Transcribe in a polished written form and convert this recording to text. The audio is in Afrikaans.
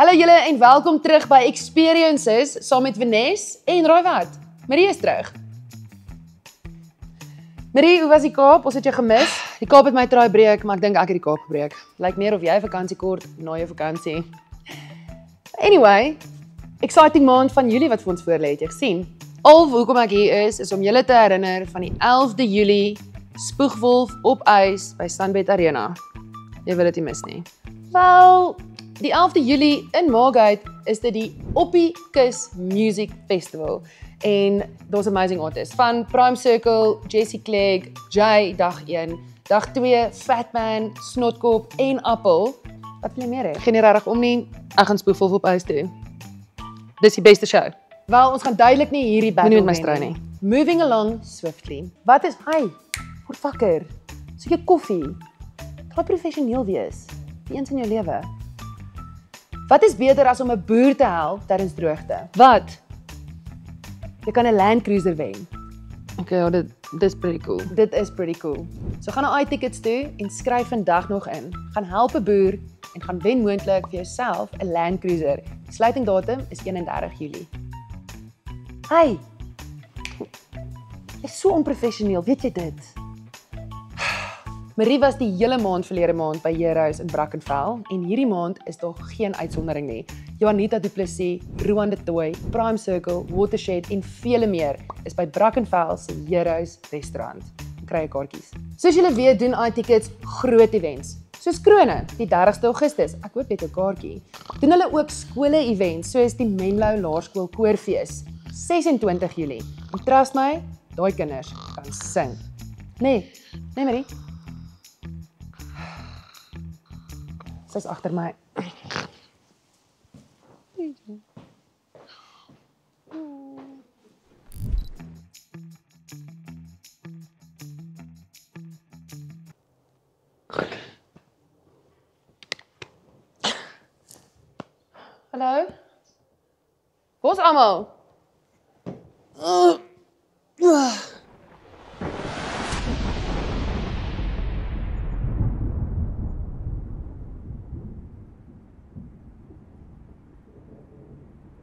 Hallo julle en welkom terug by Experiences saam met Vanessa en Rooiwart. Marie is terug. Marie, hoe was die Kaap? Ons het jou gemis. Die Kaap het my traai breek, maar ek dink ek het die Kaap gebreek. Lyk meer of jy vakansie kort na jou vakansie. Anyway, exciting maand van Julie wat vir ons voor lê, het jy gesien? Al hoekom ek hier is om julle te herinner van die 11de Julie Spoegwolf op ys by Sunbet Arena. Jy wil dit nie mis nie. Wel, die 11de Julie in Margate is dit die Oppie Kus Music Festival. En daar's amazing artists van Prime Circle, Jessie Clegg, Jay dag 1, dag 2 Fatman, Snotkop en Appel. Wat wil jy meer hê? Geen regtig om nie. Ek gaan Spoegwolf op ys doen. Dis die beste show. Wel, ons gaan duidelik nie hierdie battle Moenie met my stry nie. Moving along swiftly. Wat is hy? Word wakker. Soek jy koffie? Gaan professioneel wees. Die eens in jou lewe. Wat is beter as om 'n boer te help tydens droogte? Wat? Jy kan 'n Land Cruiser wen. Okay, ja, dit is pretty cool. Dit is pretty cool. So gaan na iTickets toe en skryf vandag nog in. Gaan help 'n boer en gaan wen moontlik vir jouself 'n Land Cruiser. Die sluitingdatum is 31 Julie. Hey. Jy's so onprofessioneel, weet jy dit? Marie was die hele maand verlede maand by Heroes in Brackenfell en hierdie maand is daar geen uitsondering nie. Juanita Du Plessis, Roan de Tooy, Prime Circle, Watershed en vele meer is by Brackenfell se Heroes restaurant. Kry jy kaartjies. Soos julle weet doen iTickets groot events. Soos Krone, die 30ste Augustus. Ek hoop jy het 'n kaartjie. Doen hulle ook skole events soos die Menlo Laerskool Koorfees, 26 Julie. En trust my, daai kinders kan sing. Nee Marie. Sy's agter my. Hallo? Waar's almal?